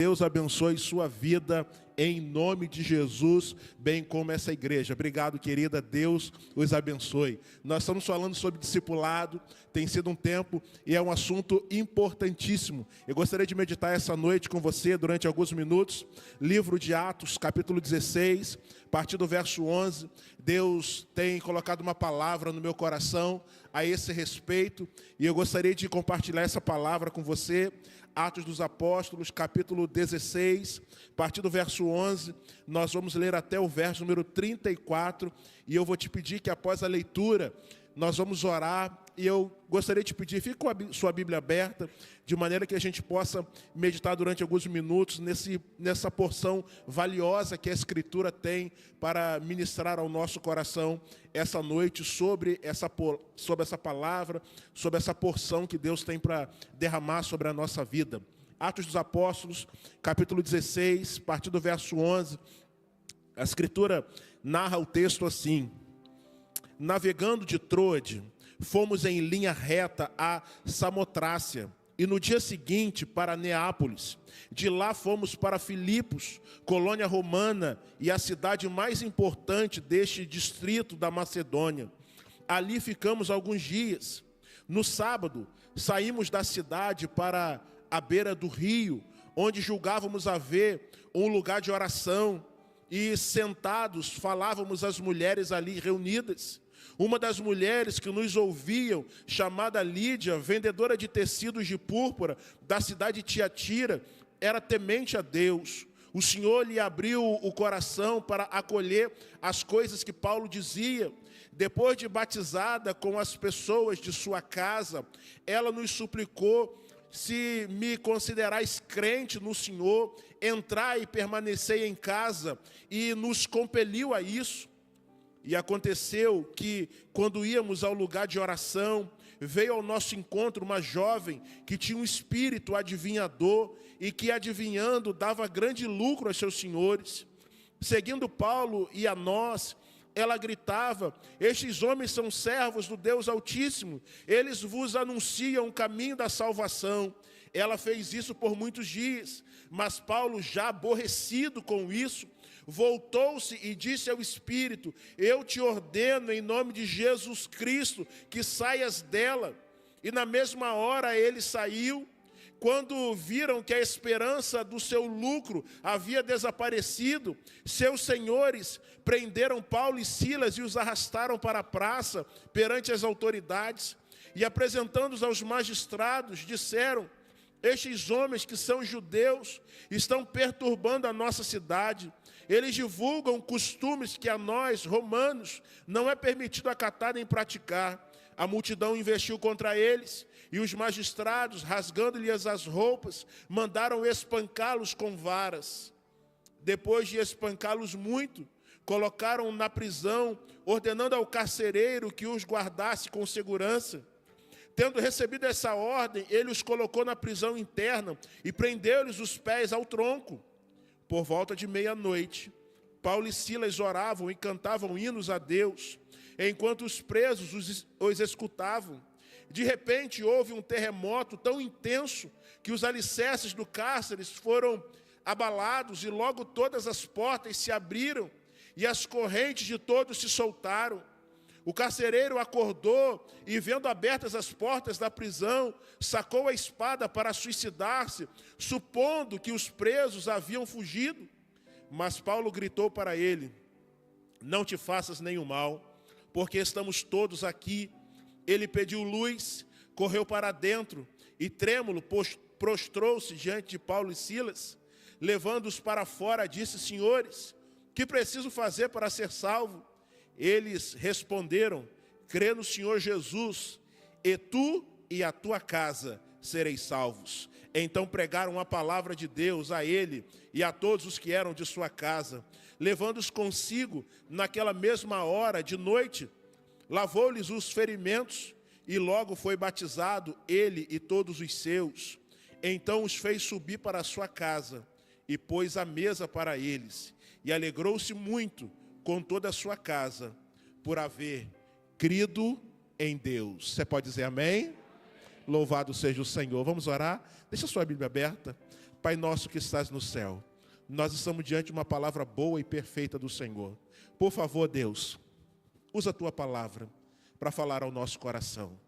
Deus abençoe sua vida em nome de Jesus, bem como essa igreja. Obrigado, querida. Deus os abençoe. Nós estamos falando sobre discipulado. Tem sido um tempo e é um assunto importantíssimo. Eu gostaria de meditar essa noite com você durante alguns minutos. Livro de Atos, capítulo 16, a partir do verso 11. Deus tem colocado uma palavra no meu coração a esse respeito. E eu gostaria de compartilhar essa palavra com você. Atos dos Apóstolos, capítulo 16, a partir do verso 11, nós vamos ler até o verso número 34, e eu vou te pedir que após a leitura, nós vamos orar, e eu gostaria de pedir, fique com a sua Bíblia aberta, de maneira que a gente possa meditar durante alguns minutos nessa porção valiosa que a Escritura tem para ministrar ao nosso coração essa noite sobre essa palavra, sobre essa porção que Deus tem para derramar sobre a nossa vida. Atos dos Apóstolos, capítulo 16, a partir do verso 11, a Escritura narra o texto assim: navegando de Troade, fomos em linha reta a Samotrácia, e no dia seguinte para Neápolis. De lá fomos para Filipos, colônia romana e a cidade mais importante deste distrito da Macedônia. Ali ficamos alguns dias. No sábado, saímos da cidade para a beira do rio, onde julgávamos haver um lugar de oração, e sentados falávamos às mulheres ali reunidas. Uma das mulheres que nos ouviam, chamada Lídia, vendedora de tecidos de púrpura da cidade de Tiatira, era temente a Deus. O Senhor lhe abriu o coração para acolher as coisas que Paulo dizia. Depois de batizada com as pessoas de sua casa, ela nos suplicou: se me considerais crente no Senhor, entrai e permanecei em casa, e nos compeliu a isso. E aconteceu que, quando íamos ao lugar de oração, veio ao nosso encontro uma jovem que tinha um espírito adivinhador e que, adivinhando, dava grande lucro aos seus senhores. Seguindo Paulo e a nós, ela gritava: estes homens são servos do Deus Altíssimo, eles vos anunciam o caminho da salvação. Ela fez isso por muitos dias, mas Paulo, já aborrecido com isso, voltou-se e disse ao Espírito: eu te ordeno em nome de Jesus Cristo que saias dela. E na mesma hora ele saiu. Quando viram que a esperança do seu lucro havia desaparecido, seus senhores prenderam Paulo e Silas e os arrastaram para a praça perante as autoridades. E apresentando-os aos magistrados, disseram: estes homens que são judeus estão perturbando a nossa cidade. Eles divulgam costumes que a nós, romanos, não é permitido acatar nem praticar. A multidão investiu contra eles, e os magistrados, rasgando-lhes as roupas, mandaram espancá-los com varas. Depois de espancá-los muito, colocaram na prisão, ordenando ao carcereiro que os guardasse com segurança. Tendo recebido essa ordem, ele os colocou na prisão interna e prendeu-lhes os pés ao tronco. Por volta de meia-noite, Paulo e Silas oravam e cantavam hinos a Deus, enquanto os presos os escutavam. De repente, houve um terremoto tão intenso que os alicerces do cárcere foram abalados, e logo todas as portas se abriram e as correntes de todos se soltaram. O carcereiro acordou e, vendo abertas as portas da prisão, sacou a espada para suicidar-se, supondo que os presos haviam fugido. Mas Paulo gritou para ele: não te faças nenhum mal, porque estamos todos aqui. Ele pediu luz, correu para dentro e, trêmulo, prostrou-se diante de Paulo e Silas. Levando-os para fora, disse: senhores, que preciso fazer para ser salvo? Eles responderam: crê no Senhor Jesus, e tu e a tua casa sereis salvos. Então pregaram a palavra de Deus a ele e a todos os que eram de sua casa. Levando-os consigo, naquela mesma hora de noite, lavou-lhes os ferimentos, e logo foi batizado ele e todos os seus. Então os fez subir para a sua casa, e pôs a mesa para eles, e alegrou-se muito com toda a sua casa, por haver crido em Deus. Você pode dizer amém? Louvado seja o Senhor. Vamos orar? Deixa a sua Bíblia aberta. Pai nosso que estás no céu, nós estamos diante de uma palavra boa e perfeita do Senhor. Por favor, Deus, usa a tua palavra para falar ao nosso coração.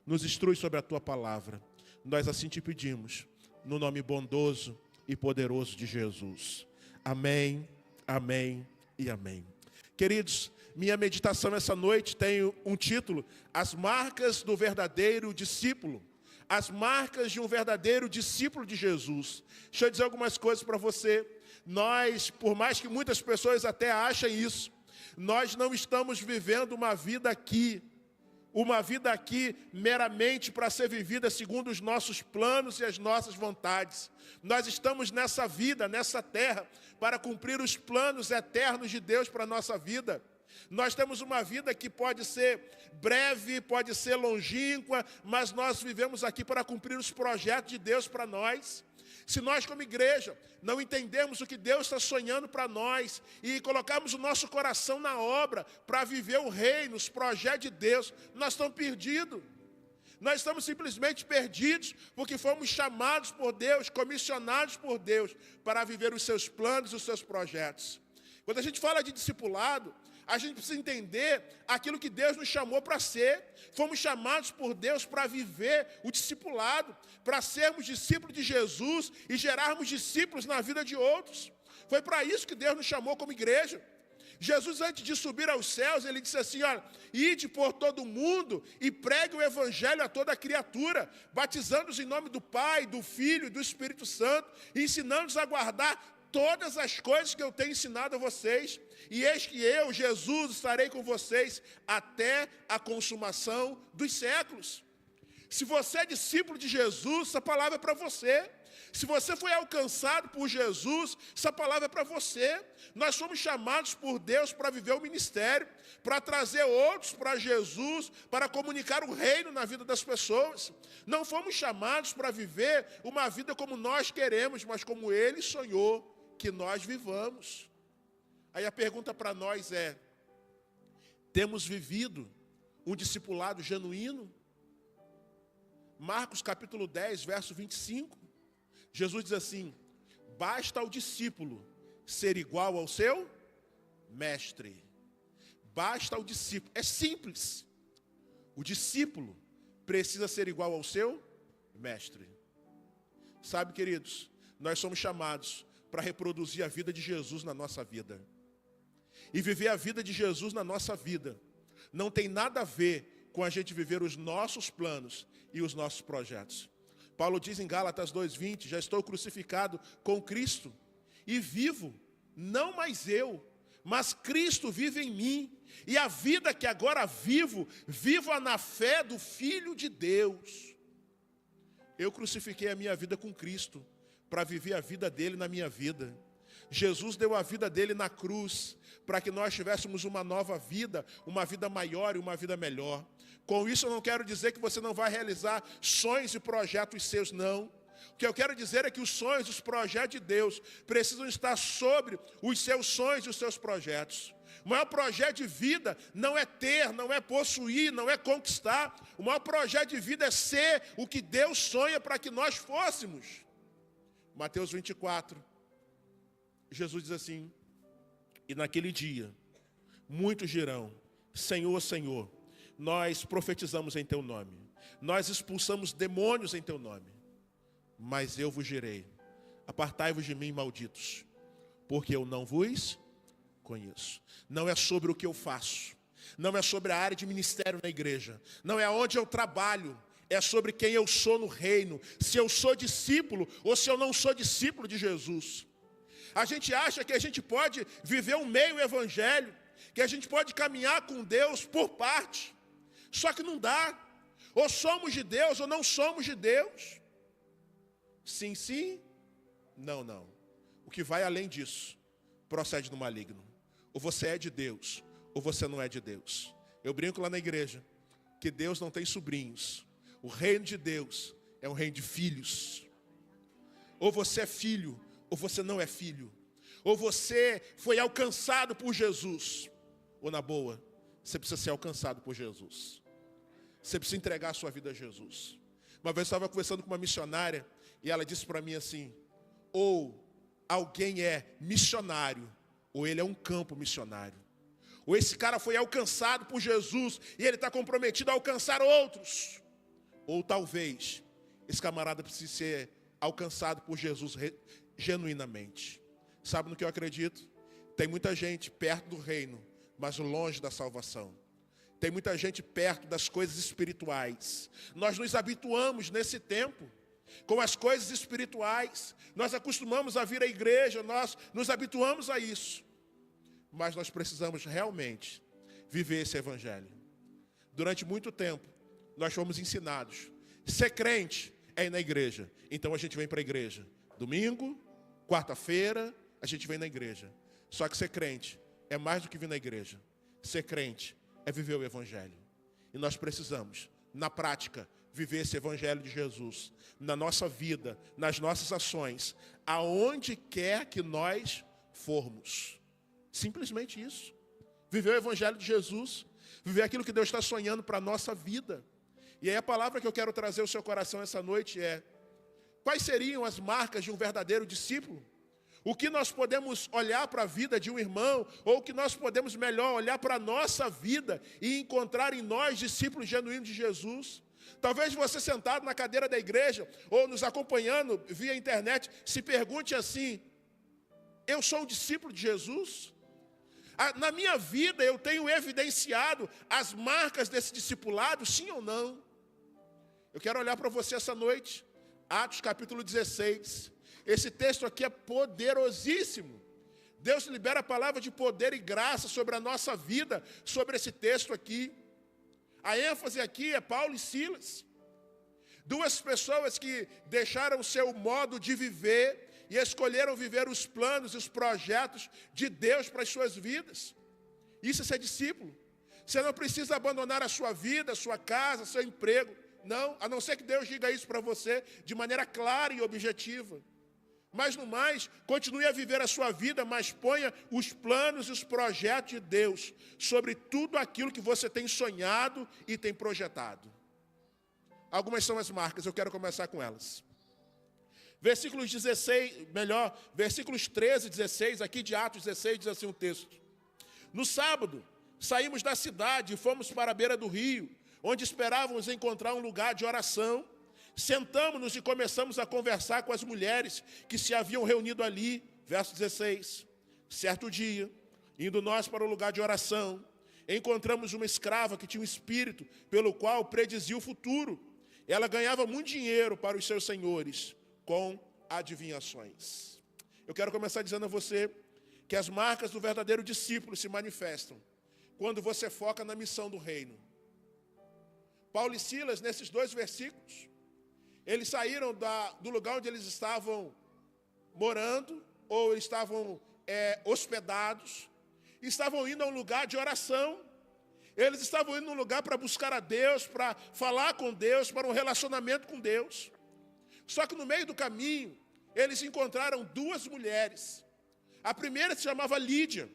Nos instrui sobre a tua palavra. Nós assim te pedimos, no nome bondoso e poderoso de Jesus. Amém, amém e amém. Queridos, minha meditação essa noite tem um título: As marcas do verdadeiro discípulo. As marcas de um verdadeiro discípulo de Jesus. Deixa eu dizer algumas coisas para você. Nós, por mais que muitas pessoas até achem isso, nós não estamos vivendo uma vida aqui meramente para ser vivida segundo os nossos planos e as nossas vontades. Nós estamos nessa vida, nessa terra, para cumprir os planos eternos de Deus para a nossa vida. Nós temos uma vida que pode ser breve, pode ser longínqua, mas nós vivemos aqui para cumprir os projetos de Deus para nós. Se nós, como igreja, não entendermos o que Deus está sonhando para nós e colocarmos o nosso coração na obra para viver o reino, os projetos de Deus, nós estamos perdidos. Nós estamos simplesmente perdidos porque fomos chamados por Deus, comissionados por Deus para viver os seus planos e os seus projetos. Quando a gente fala de discipulado, a gente precisa entender aquilo que Deus nos chamou para ser. Fomos chamados por Deus para viver o discipulado, para sermos discípulos de Jesus e gerarmos discípulos na vida de outros. Foi para isso que Deus nos chamou como igreja. Jesus, antes de subir aos céus, ele disse assim, olha, ide por todo o mundo e pregue o evangelho a toda criatura, batizando-os em nome do Pai, do Filho e do Espírito Santo, e ensinando-os a guardar todas as coisas que eu tenho ensinado a vocês. E eis que eu, Jesus, estarei com vocês até a consumação dos séculos. Se você é discípulo de Jesus, essa palavra é para você. Se você foi alcançado por Jesus, essa palavra é para você. Nós somos chamados por Deus para viver o ministério, para trazer outros para Jesus, para comunicar o reino na vida das pessoas. Não fomos chamados para viver uma vida como nós queremos, mas como Ele sonhou que nós vivamos. Aí a pergunta para nós é: temos vivido um discipulado genuíno? Marcos capítulo 10, verso 25. Jesus diz assim: basta ao discípulo ser igual ao seu mestre. Basta ao discípulo. É simples. O discípulo precisa ser igual ao seu mestre. Sabe, queridos, nós somos chamados para reproduzir a vida de Jesus na nossa vida. E viver a vida de Jesus na nossa vida não tem nada a ver com a gente viver os nossos planos e os nossos projetos. Paulo diz em Gálatas 2:20, já estou crucificado com Cristo e vivo, não mais eu, mas Cristo vive em mim. E a vida que agora vivo, vivo-a na fé do Filho de Deus. Eu crucifiquei a minha vida com Cristo para viver a vida dele na minha vida. Jesus deu a vida dele na cruz para que nós tivéssemos uma nova vida, uma vida maior e uma vida melhor. Com isso eu não quero dizer que você não vai realizar sonhos e projetos seus, não. O que eu quero dizer é que os sonhos, os projetos de Deus precisam estar sobre os seus sonhos e os seus projetos. O maior projeto de vida não é ter, não é possuir, não é conquistar. O maior projeto de vida é ser o que Deus sonha para que nós fôssemos. Mateus 24, Jesus diz assim: e naquele dia, muitos dirão, Senhor, Senhor, nós profetizamos em teu nome, nós expulsamos demônios em teu nome, mas eu vos direi, apartai-vos de mim, malditos, porque eu não vos conheço. Não é sobre o que eu faço, não é sobre a área de ministério na igreja, não é onde eu trabalho, é sobre quem eu sou no reino, se eu sou discípulo ou se eu não sou discípulo de Jesus. A gente acha que a gente pode viver um meio evangelho, que a gente pode caminhar com Deus por parte, só que não dá. Ou somos de Deus ou não somos de Deus. Sim, sim, não, não. O que vai além disso procede do maligno. Ou você é de Deus, ou você não é de Deus. Eu brinco lá na igreja que Deus não tem sobrinhos. O reino de Deus é um reino de filhos. Ou você é filho, ou você não é filho. Ou você foi alcançado por Jesus, ou na boa, você precisa ser alcançado por Jesus. Você precisa entregar a sua vida a Jesus. Uma vez eu estava conversando com uma missionária, e ela disse para mim assim: ou alguém é missionário, ou ele é um campo missionário. Ou esse cara foi alcançado por Jesus e ele está comprometido a alcançar outros. Ou talvez esse camarada precise ser alcançado por Jesus genuinamente. Sabe no que eu acredito? Tem muita gente perto do reino, mas longe da salvação. Tem muita gente perto das coisas espirituais. Nós nos habituamos nesse tempo com as coisas espirituais. Nós acostumamos a vir à igreja, nós nos habituamos a isso. Mas nós precisamos realmente viver esse evangelho. Durante muito tempo, nós fomos ensinados. Ser crente é ir na igreja. Então a gente vem para a igreja. Domingo, quarta-feira, a gente vem na igreja. Só que ser crente é mais do que vir na igreja. Ser crente é viver o evangelho. E nós precisamos, na prática, viver esse evangelho de Jesus. Na nossa vida, nas nossas ações, aonde quer que nós formos. Simplesmente isso. Viver o evangelho de Jesus. Viver aquilo que Deus está sonhando para a nossa vida. E aí a palavra que eu quero trazer ao seu coração essa noite é: quais seriam as marcas de um verdadeiro discípulo? O que nós podemos olhar para a vida de um irmão, ou o que nós podemos melhor olhar para a nossa vida e encontrar em nós discípulos genuínos de Jesus? Talvez você sentado na cadeira da igreja, ou nos acompanhando via internet, se pergunte assim: eu sou um discípulo de Jesus? Na minha vida eu tenho evidenciado as marcas desse discipulado, sim ou não? Eu quero olhar para você essa noite, Atos capítulo 16. Esse texto aqui é poderosíssimo. Deus libera a palavra de poder e graça sobre a nossa vida, sobre esse texto aqui. A ênfase aqui é Paulo e Silas. Duas pessoas que deixaram o seu modo de viver e escolheram viver os planos e os projetos de Deus para as suas vidas. Isso é ser discípulo. Você não precisa abandonar a sua vida, a sua casa, seu emprego. Não, a não ser que Deus diga isso para você de maneira clara e objetiva. Mas no mais, continue a viver a sua vida, mas ponha os planos e os projetos de Deus sobre tudo aquilo que você tem sonhado e tem projetado. Algumas são as marcas, eu quero começar com elas. Versículos 13 e 16, aqui de Atos 16, diz assim o texto. No sábado, saímos da cidade e fomos para a beira do rio, onde esperávamos encontrar um lugar de oração. Sentamos-nos e começamos a conversar com as mulheres que se haviam reunido ali. Verso 16. Certo dia, indo nós para o lugar de oração, encontramos uma escrava que tinha um espírito pelo qual predizia o futuro. Ela ganhava muito dinheiro para os seus senhores com adivinhações. Eu quero começar dizendo a você que as marcas do verdadeiro discípulo se manifestam quando você foca na missão do reino. Paulo e Silas, nesses dois versículos, eles saíram do lugar onde eles estavam morando, ou estavam hospedados, e estavam indo a um lugar de oração. Eles estavam indo a um lugar para buscar a Deus, para falar com Deus, para um relacionamento com Deus. Só que no meio do caminho, eles encontraram duas mulheres. A primeira se chamava Lídia.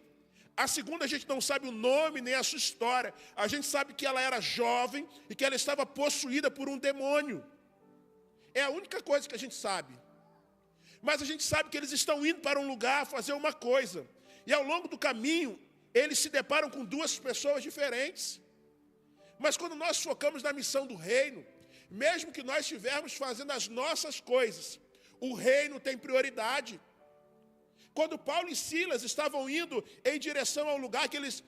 A segunda a gente não sabe o nome nem a sua história. A gente sabe que ela era jovem e que ela estava possuída por um demônio. É a única coisa que a gente sabe. Mas a gente sabe que eles estão indo para um lugar fazer uma coisa. E ao longo do caminho, eles se deparam com duas pessoas diferentes. Mas quando nós focamos na missão do reino, mesmo que nós estivermos fazendo as nossas coisas, o reino tem prioridade. Quando Paulo e Silas estavam indo em direção ao lugar que eles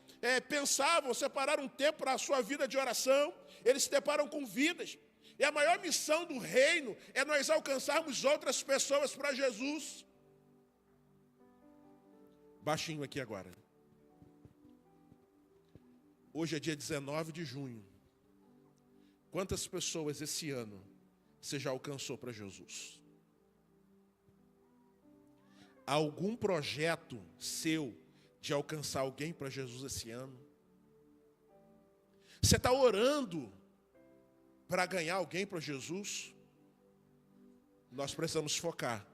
pensavam separar um tempo para a sua vida de oração, eles se deparam com vidas. E a maior missão do reino é nós alcançarmos outras pessoas para Jesus. Baixinho aqui agora. Hoje é dia 19 de junho. Quantas pessoas esse ano você já alcançou para Jesus? Algum projeto seu de alcançar alguém para Jesus esse ano? Você está orando para ganhar alguém para Jesus? Nós precisamos focar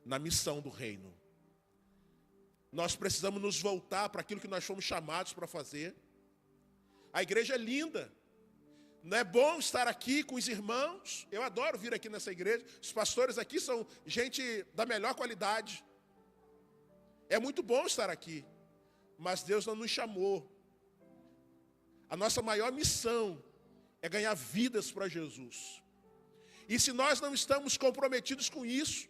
na missão do reino. Nós precisamos nos voltar para aquilo que nós fomos chamados para fazer. A igreja é linda. Não é bom estar aqui com os irmãos. Eu adoro vir aqui nessa igreja. Os pastores aqui são gente da melhor qualidade. É muito bom estar aqui. Mas Deus não nos chamou. A nossa maior missão é ganhar vidas para Jesus. E se nós não estamos comprometidos com isso,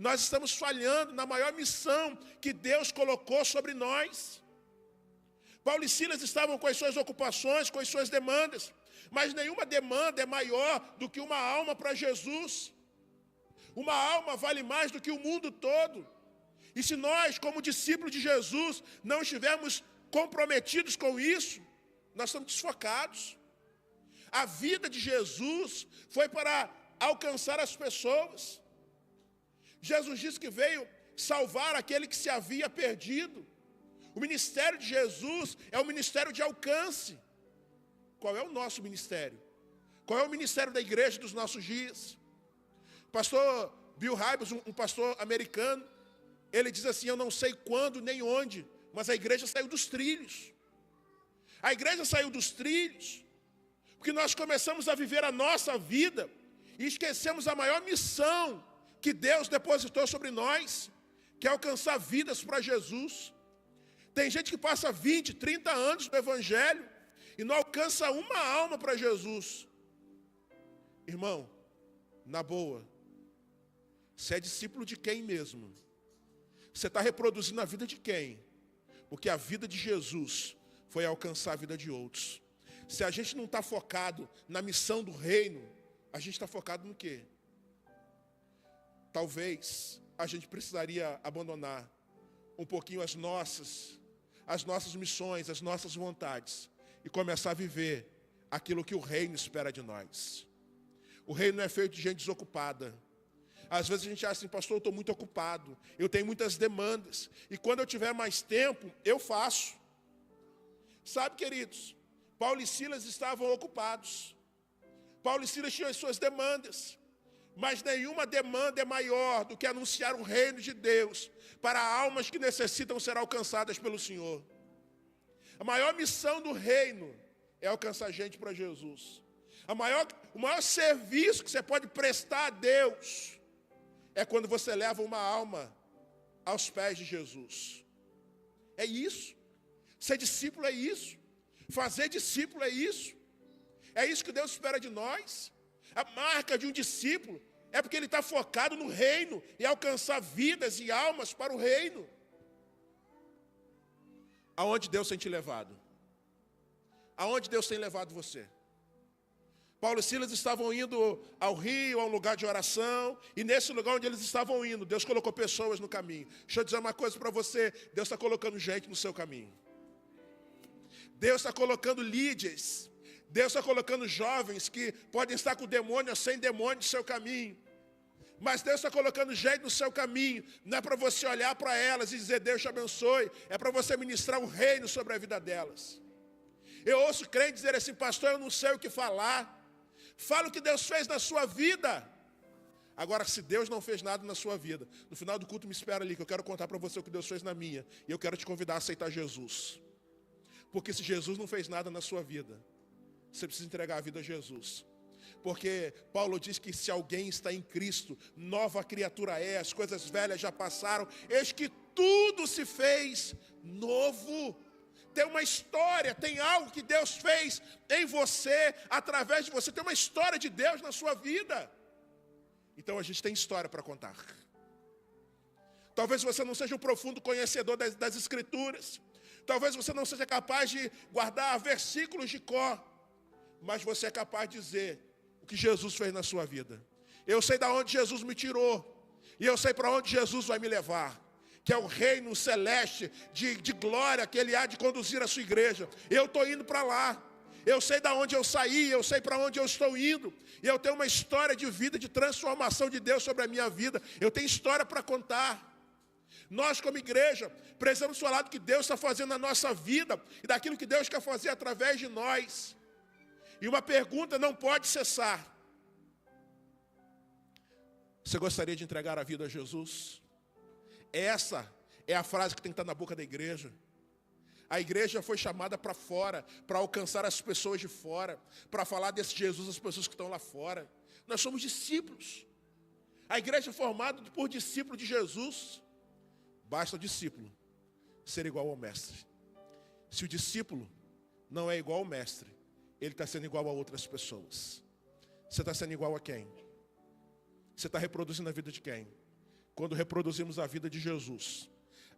nós estamos falhando na maior missão que Deus colocou sobre nós. Paulo e Silas estavam com as suas ocupações, com as suas demandas. Mas nenhuma demanda é maior do que uma alma para Jesus. Uma alma vale mais do que o mundo todo. E se nós, como discípulos de Jesus, não estivermos comprometidos com isso, nós estamos desfocados. A vida de Jesus foi para alcançar as pessoas. Jesus disse que veio salvar aquele que se havia perdido. O ministério de Jesus é um ministério de alcance. Qual é o nosso ministério? Qual é o ministério da igreja dos nossos dias? Pastor Bill Hybels, um pastor americano, ele diz assim: eu não sei quando nem onde, mas a igreja saiu dos trilhos. A igreja saiu dos trilhos porque nós começamos a viver a nossa vida e esquecemos a maior missão que Deus depositou sobre nós, que é alcançar vidas para Jesus. Tem gente que passa 20, 30 anos no Evangelho e não alcança uma alma para Jesus. Irmão, na boa, você é discípulo de quem mesmo? Você está reproduzindo a vida de quem? Porque a vida de Jesus foi alcançar a vida de outros. Se a gente não está focado na missão do reino, a gente está focado no quê? Talvez a gente precisaria abandonar um pouquinho as nossas missões, as nossas vontades e começar a viver aquilo que o reino espera de nós. O reino não é feito de gente desocupada. Às vezes a gente acha assim: pastor, eu estou muito ocupado, eu tenho muitas demandas, e quando eu tiver mais tempo, eu faço. Sabe, queridos, Paulo e Silas estavam ocupados. Paulo e Silas tinham as suas demandas, mas nenhuma demanda é maior do que anunciar o reino de Deus para almas que necessitam ser alcançadas pelo Senhor. A maior missão do reino é alcançar gente para Jesus. O maior serviço que você pode prestar a Deus é quando você leva uma alma aos pés de Jesus. É isso. Ser discípulo é isso. Fazer discípulo é isso. É isso que Deus espera de nós. A marca de um discípulo é porque ele está focado no reino e alcançar vidas e almas para o reino. Aonde Deus tem te levado? Aonde Deus tem levado você? Paulo e Silas estavam indo ao rio, a um lugar de oração, e nesse lugar onde eles estavam indo, Deus colocou pessoas no caminho. Deixa eu dizer uma coisa para você: Deus está colocando gente no seu caminho. Deus está colocando líderes. Deus está colocando jovens que podem estar com demônio ou sem demônio no seu caminho. Mas Deus está colocando gente no seu caminho. Não é para você olhar para elas e dizer Deus te abençoe. É para você ministrar o reino sobre a vida delas. Eu ouço crente dizer assim: pastor, eu não sei o que falar. Fala o que Deus fez na sua vida. Agora, se Deus não fez nada na sua vida, no final do culto me espera ali, que eu quero contar para você o que Deus fez na minha. E eu quero te convidar a aceitar Jesus. Porque se Jesus não fez nada na sua vida, você precisa entregar a vida a Jesus. Porque Paulo diz que se alguém está em Cristo, nova criatura é, as coisas velhas já passaram, eis que tudo se fez novo. Tem uma história, tem algo que Deus fez em você, através de você, tem uma história de Deus na sua vida. Então a gente tem história para contar. Talvez você não seja um profundo conhecedor das Escrituras, talvez você não seja capaz de guardar versículos de cor, mas você é capaz de dizer o que Jesus fez na sua vida. Eu sei de onde Jesus me tirou, e eu sei para onde Jesus vai me levar, que é o reino celeste de glória que Ele há de conduzir a sua igreja. Eu estou indo para lá. Eu sei de onde eu saí, eu sei para onde eu estou indo. E eu tenho uma história de vida, de transformação de Deus sobre a minha vida. Eu tenho história para contar. Nós, como igreja, precisamos falar do que Deus está fazendo na nossa vida e daquilo que Deus quer fazer através de nós. E uma pergunta não pode cessar: você gostaria de entregar a vida a Jesus? Essa é a frase que tem que estar na boca da igreja. A igreja foi chamada para fora, para alcançar as pessoas de fora, para falar desse Jesus às pessoas que estão lá fora. Nós somos discípulos. A igreja é formada por discípulos de Jesus. Basta o discípulo ser igual ao mestre. Se o discípulo não é igual ao mestre, ele está sendo igual a outras pessoas. Você está sendo igual a quem? Você está reproduzindo a vida de quem? Quando reproduzimos a vida de Jesus,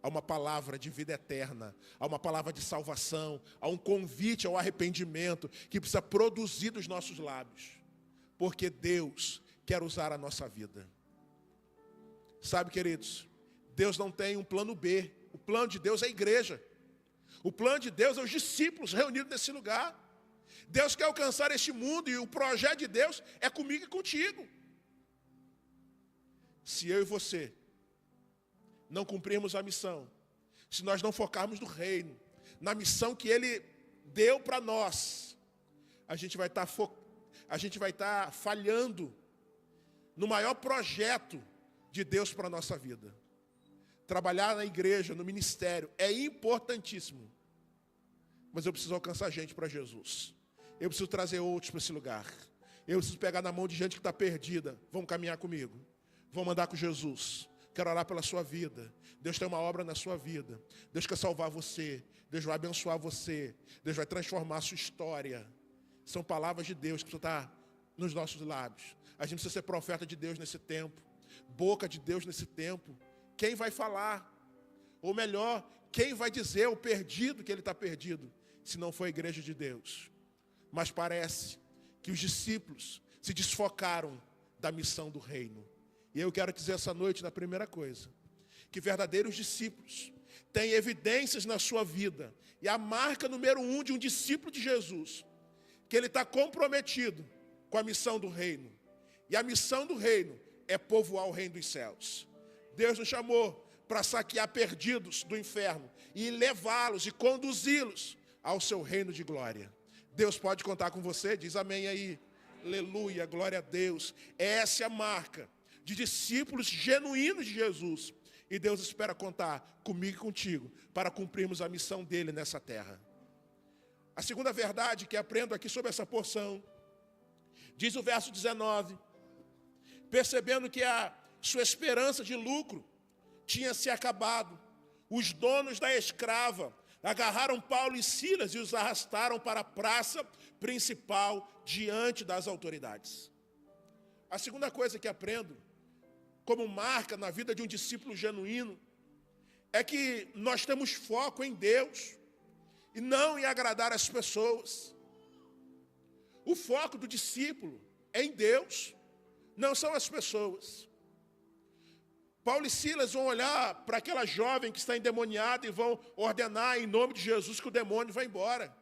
há uma palavra de vida eterna, há uma palavra de salvação, há um convite ao arrependimento que precisa produzir dos nossos lábios, porque Deus quer usar a nossa vida. Sabe, queridos, Deus não tem um plano B, o plano de Deus é a igreja, o plano de Deus é os discípulos reunidos nesse lugar. Deus quer alcançar este mundo e o projeto de Deus é comigo e contigo. Se eu e você não cumprirmos a missão, se nós não focarmos no reino, na missão que Ele deu para nós, a gente vai estar falhando no maior projeto de Deus para a nossa vida. Trabalhar na igreja, no ministério, é importantíssimo. Mas eu preciso alcançar gente para Jesus. Eu preciso trazer outros para esse lugar. Eu preciso pegar na mão de gente que está perdida. Vamos caminhar comigo. Vamos andar com Jesus. Quero orar pela sua vida. Deus tem uma obra na sua vida. Deus quer salvar você. Deus vai abençoar você. Deus vai transformar a sua história. São palavras de Deus que precisam estar nos nossos lábios. A gente precisa ser profeta de Deus nesse tempo. Boca de Deus nesse tempo. Quem vai falar? Ou melhor, quem vai dizer ao perdido que ele está perdido? Se não for a igreja de Deus. Mas parece que os discípulos se desfocaram da missão do reino. E eu quero dizer essa noite, na primeira coisa, que verdadeiros discípulos têm evidências na sua vida. E a marca número 1 de um discípulo de Jesus, que ele está comprometido com a missão do reino. E a missão do reino é povoar o reino dos céus. Deus nos chamou para saquear perdidos do inferno e levá-los e conduzi-los ao seu reino de glória. Deus pode contar com você? Diz amém aí. Aleluia, glória a Deus. Essa é a marca de discípulos genuínos de Jesus. E Deus espera contar comigo e contigo para cumprirmos a missão dele nessa terra. A segunda verdade que aprendo aqui sobre essa porção, diz o verso 19, percebendo que a sua esperança de lucro tinha se acabado, os donos da escrava agarraram Paulo e Silas e os arrastaram para a praça principal diante das autoridades. A segunda coisa que aprendo, como marca na vida de um discípulo genuíno, é que nós temos foco em Deus e não em agradar as pessoas. O foco do discípulo é em Deus, não são as pessoas. Paulo e Silas vão olhar para aquela jovem que está endemoniada e vão ordenar em nome de Jesus que o demônio vá embora.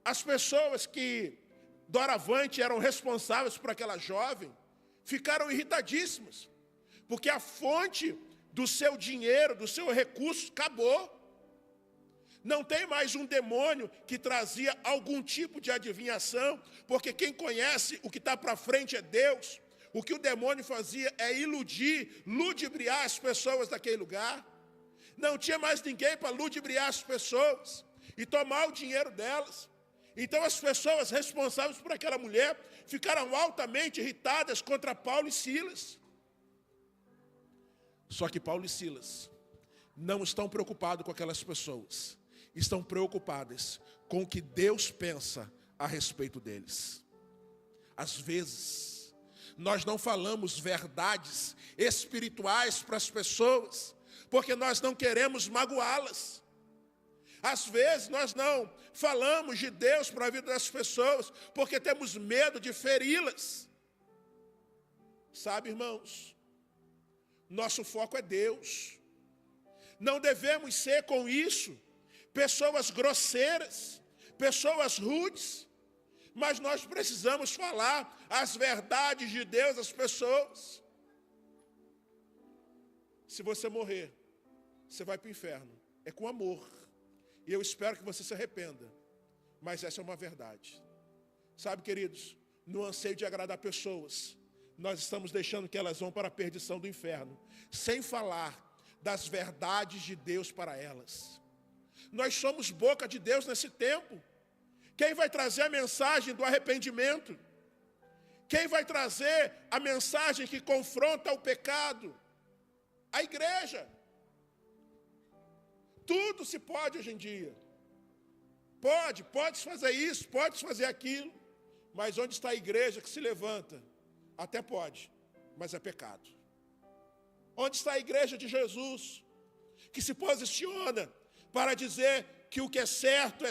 As pessoas que doravante eram responsáveis por aquela jovem ficaram irritadíssimas, porque a fonte do seu dinheiro, do seu recurso, acabou. Não tem mais um demônio que trazia algum tipo de adivinhação, porque quem conhece o que está para frente é Deus. O que o demônio fazia é iludir, ludibriar as pessoas daquele lugar. Não tinha mais ninguém para ludibriar as pessoas e tomar o dinheiro delas. Então as pessoas responsáveis por aquela mulher ficaram altamente irritadas contra Paulo e Silas. Só que Paulo e Silas não estão preocupados com aquelas pessoas. Estão preocupadas com o que Deus pensa a respeito deles. Às vezes, nós não falamos verdades espirituais para as pessoas, porque nós não queremos magoá-las. Às vezes nós não falamos de Deus para a vida das pessoas, porque temos medo de feri-las. Sabe, irmãos, nosso foco é Deus. Não devemos ser com isso pessoas grosseiras, pessoas rudes, mas nós precisamos falar as verdades de Deus às pessoas. Se você morrer, você vai para o inferno. É com amor. E eu espero que você se arrependa. Mas essa é uma verdade. Sabe, queridos, no anseio de agradar pessoas, nós estamos deixando que elas vão para a perdição do inferno, sem falar das verdades de Deus para elas. Nós somos boca de Deus nesse tempo. Quem vai trazer a mensagem do arrependimento? Quem vai trazer a mensagem que confronta o pecado? A igreja. Tudo se pode hoje em dia. Pode fazer isso, pode fazer aquilo. Mas onde está a igreja que se levanta? Até pode, mas é pecado. Onde está a igreja de Jesus, que se posiciona para dizer que o que é certo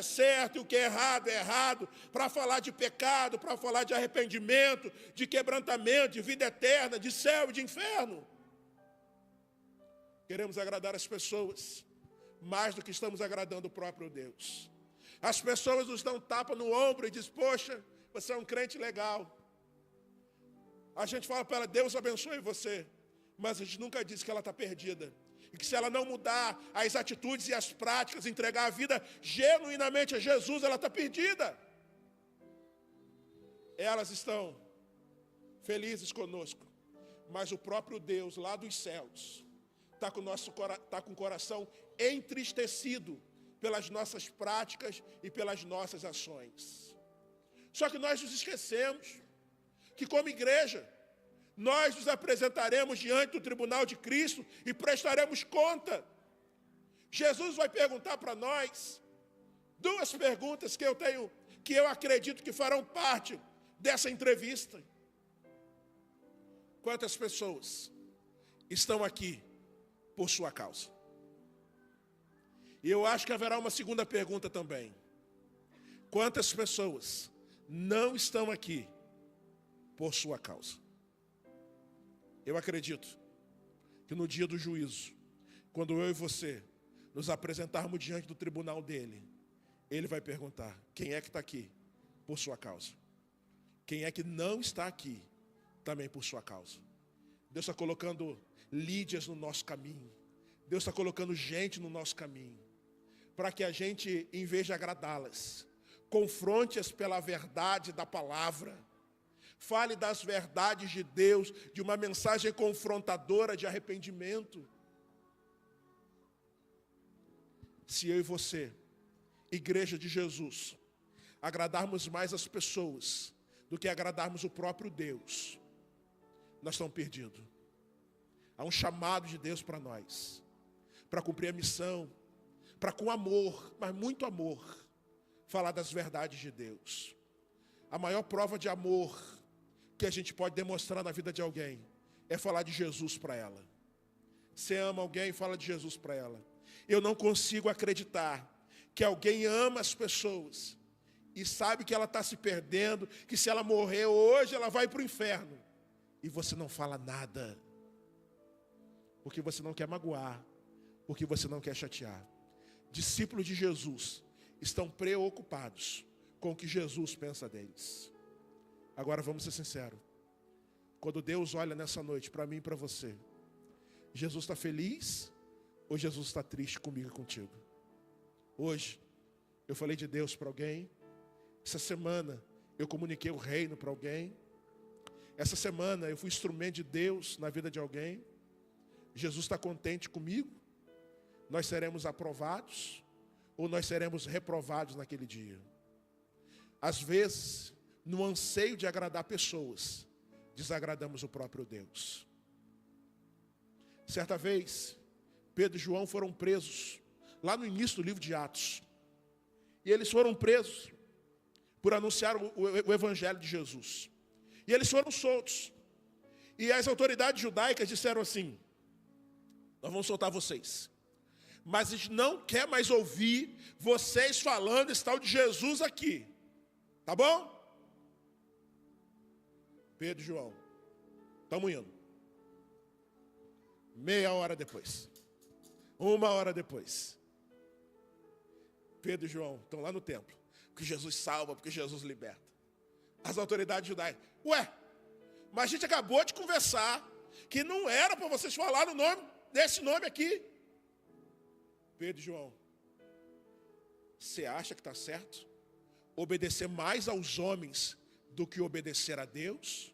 e o que é errado, para falar de pecado, para falar de arrependimento, de quebrantamento, de vida eterna, de céu e de inferno? Queremos agradar as pessoas mais do que estamos agradando o próprio Deus. As pessoas nos dão tapa no ombro e dizem: poxa, você é um crente legal. A gente fala para ela: Deus abençoe você. Mas a gente nunca diz que ela está perdida. E que se ela não mudar as atitudes e as práticas, entregar a vida genuinamente a Jesus, ela está perdida. Elas estão felizes conosco. Mas o próprio Deus lá dos céus está com o coração entristecido pelas nossas práticas e pelas nossas ações. Só que nós nos esquecemos que, como igreja, nós nos apresentaremos diante do tribunal de Cristo e prestaremos conta. Jesus vai perguntar para nós duas perguntas que eu acredito que farão parte dessa entrevista. Quantas pessoas estão aqui por sua causa? E eu acho que haverá uma segunda pergunta também. Quantas pessoas não estão aqui por sua causa? Eu acredito que no dia do juízo, quando eu e você nos apresentarmos diante do tribunal dele, ele vai perguntar: quem é que está aqui por sua causa? Quem é que não está aqui também por sua causa? Deus está colocando Lídias no nosso caminho. Deus está colocando gente no nosso caminho, para que a gente, em vez de agradá-las, confronte-as pela verdade da palavra. Fale das verdades de Deus, de uma mensagem confrontadora de arrependimento. Se eu e você, igreja de Jesus, agradarmos mais as pessoas do que agradarmos o próprio Deus, nós estamos perdidos. Há um chamado de Deus para nós, para cumprir a missão, para com amor, mas muito amor, falar das verdades de Deus. A maior prova de amor que a gente pode demonstrar na vida de alguém é falar de Jesus para ela. Você ama alguém, fala de Jesus para ela. Eu não consigo acreditar que alguém ama as pessoas e sabe que ela está se perdendo, que se ela morrer hoje ela vai para o inferno, e você não fala nada, porque você não quer magoar, porque você não quer chatear. Discípulos de Jesus estão preocupados com o que Jesus pensa deles. Agora vamos ser sinceros. Quando Deus olha nessa noite para mim e para você, Jesus está feliz ou Jesus está triste comigo e contigo? Hoje eu falei de Deus para alguém. Essa semana eu comuniquei o reino para alguém. Essa semana eu fui instrumento de Deus na vida de alguém. Jesus está contente comigo? Nós seremos aprovados ou nós seremos reprovados naquele dia? Às vezes, no anseio de agradar pessoas, desagradamos o próprio Deus. Certa vez, Pedro e João foram presos, lá no início do livro de Atos. E eles foram presos por anunciar o evangelho de Jesus. E eles foram soltos. E as autoridades judaicas disseram assim: nós vamos soltar vocês, mas a gente não quer mais ouvir vocês falando esse tal de Jesus aqui. Tá bom? Pedro e João, estamos indo. Meia hora depois, uma hora depois, Pedro e João estão lá no templo, porque Jesus salva, porque Jesus liberta. As autoridades judaicas: ué, mas a gente acabou de conversar que não era para vocês falar o nome desse nome aqui. Pedro e João: você acha que está certo obedecer mais aos homens do que obedecer a Deus?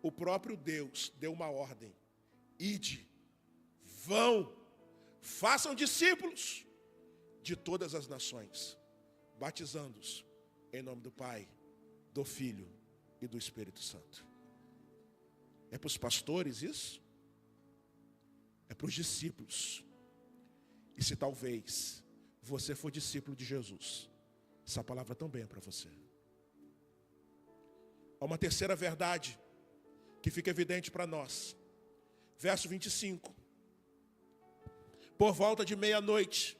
O próprio Deus deu uma ordem: ide, vão, façam discípulos. de todas as nações, batizando-os em nome do Pai, do Filho e do Espírito Santo. É para os pastores isso? É para os discípulos. E se talvez você for discípulo de Jesus, essa palavra também é para você. Há uma terceira verdade que fica evidente para nós. Verso 25. Por volta de meia-noite,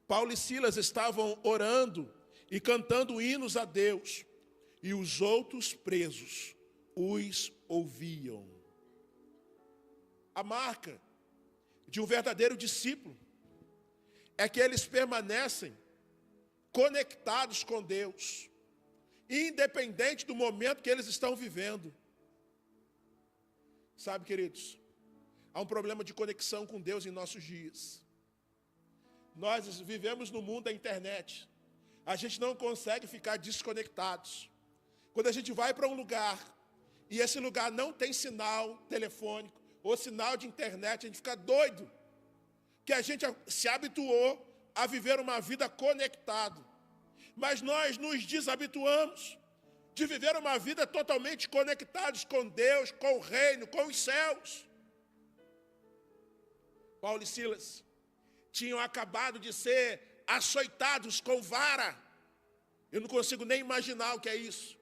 Paulo e Silas estavam orando e cantando hinos a Deus, e os outros presos os ouviam. A marca de um verdadeiro discípulo é que eles permanecem conectados com Deus, independente do momento que eles estão vivendo. Sabe, queridos, há um problema de conexão com Deus em nossos dias. Nós vivemos no mundo da internet. A gente não consegue ficar desconectados. Quando a gente vai para um lugar e esse lugar não tem sinal telefônico ou sinal de internet, a gente fica doido, que a gente se habituou a viver uma vida conectado. Mas nós nos desabituamos de viver uma vida totalmente conectados com Deus, com o reino, com os céus. Paulo e Silas tinham acabado de ser açoitados com vara. Eu não consigo nem imaginar o que é isso.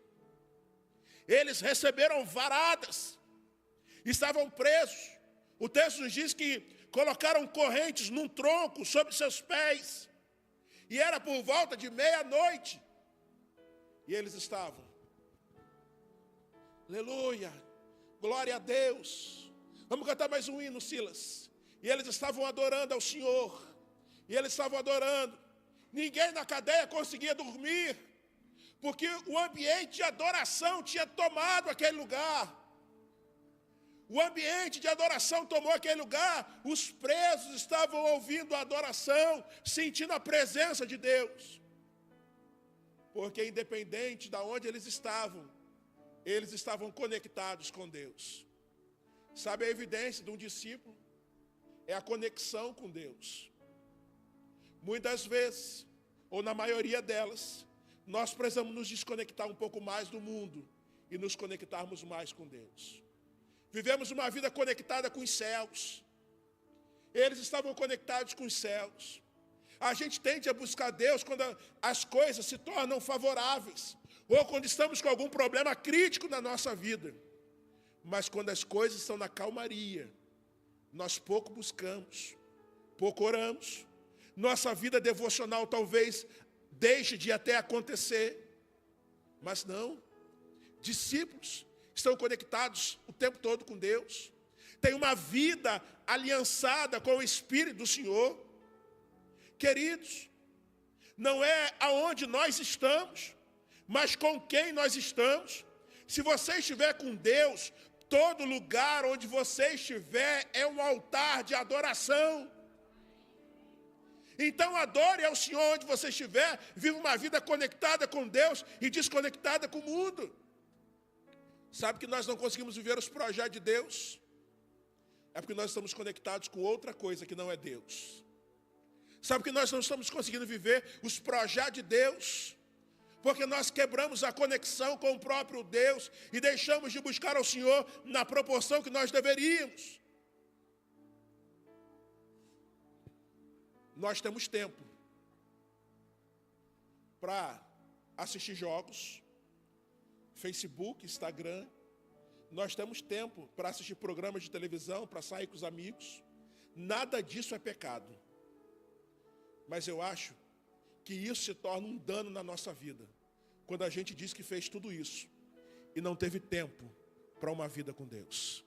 Eles receberam varadas, estavam presos. O texto nos diz que colocaram correntes num tronco sobre seus pés. E era por volta de meia-noite. E eles estavam. Aleluia, glória a Deus. Vamos cantar mais um hino, Silas. E eles estavam adorando ao Senhor. E eles estavam adorando. Ninguém na cadeia conseguia dormir, porque o ambiente de adoração tinha tomado aquele lugar. O ambiente de adoração tomou aquele lugar. Os presos estavam ouvindo a adoração, sentindo a presença de Deus. Porque independente de onde eles estavam conectados com Deus. Sabe a evidência de um discípulo? É a conexão com Deus. Muitas vezes, ou na maioria delas, nós precisamos nos desconectar um pouco mais do mundo e nos conectarmos mais com Deus. Vivemos uma vida conectada com os céus. Eles estavam conectados com os céus. A gente tende a buscar Deus quando as coisas se tornam favoráveis, ou quando estamos com algum problema crítico na nossa vida. Mas quando as coisas estão na calmaria, nós pouco buscamos, pouco oramos. Nossa vida devocional talvez deixe de até acontecer. Mas não. Discípulos estão conectados o tempo todo com Deus. Tem uma vida aliançada com o Espírito do Senhor. Queridos, não é aonde nós estamos, mas com quem nós estamos. Se você estiver com Deus, todo lugar onde você estiver é um altar de adoração. Então adore ao Senhor onde você estiver, viva uma vida conectada com Deus e desconectada com o mundo. Sabe que nós não conseguimos viver os projetos de Deus? É porque nós estamos conectados com outra coisa que não é Deus. Sabe que nós não estamos conseguindo viver os projetos de Deus? Porque nós quebramos a conexão com o próprio Deus e deixamos de buscar ao Senhor na proporção que nós deveríamos. Nós temos tempo para assistir jogos, Facebook, Instagram. Nós temos tempo para assistir programas de televisão, para sair com os amigos. Nada disso é pecado. Mas eu acho que isso se torna um dano na nossa vida, quando a gente diz que fez tudo isso e não teve tempo para uma vida com Deus.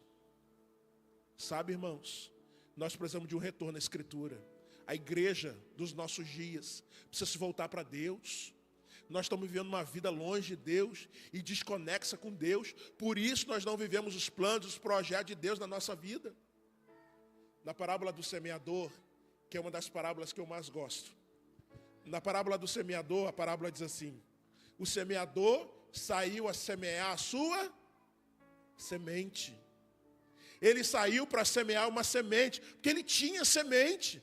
Sabe, irmãos, nós precisamos de um retorno à Escritura. A igreja dos nossos dias precisa se voltar para Deus. Nós estamos vivendo uma vida longe de Deus e desconexa com Deus. Por isso nós não vivemos os planos, os projetos de Deus na nossa vida. Na parábola do semeador, que é uma das parábolas que eu mais gosto. Na parábola do semeador, a parábola diz assim: o semeador saiu a semear a sua semente. Ele saiu para semear uma semente, porque ele tinha semente.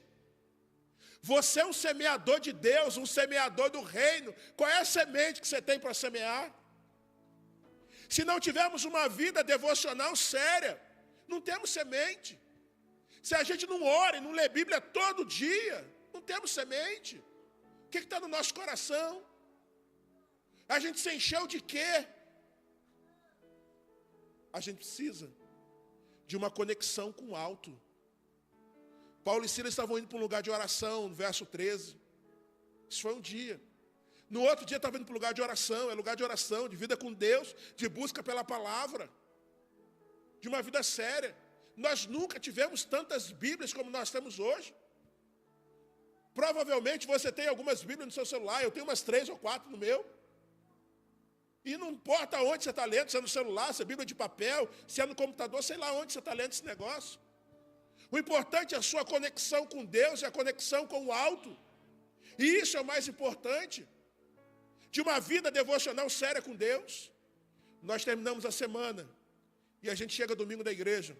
Você é um semeador de Deus, um semeador do reino. Qual é a semente que você tem para semear? Se não tivermos uma vida devocional séria, não temos semente. Se a gente não ora e não lê Bíblia todo dia, não temos semente. O que está no nosso coração? A gente se encheu de quê? A gente precisa de uma conexão com o alto. Paulo e Silas estavam indo para um lugar de oração, no verso 13. Isso foi um dia. No outro dia estavam indo para um lugar de oração, é lugar de oração, de vida com Deus, de busca pela palavra, de uma vida séria. Nós nunca tivemos tantas Bíblias como nós temos hoje. Provavelmente você tem algumas Bíblias no seu celular, eu tenho umas 3 ou 4 no meu. E não importa onde você está lendo, se é no celular, se é Bíblia de papel, se é no computador, sei lá onde você está lendo esse negócio. O importante é a sua conexão com Deus e a conexão com o alto. E isso é o mais importante. De uma vida devocional séria com Deus. Nós terminamos a semana e a gente chega domingo da igreja.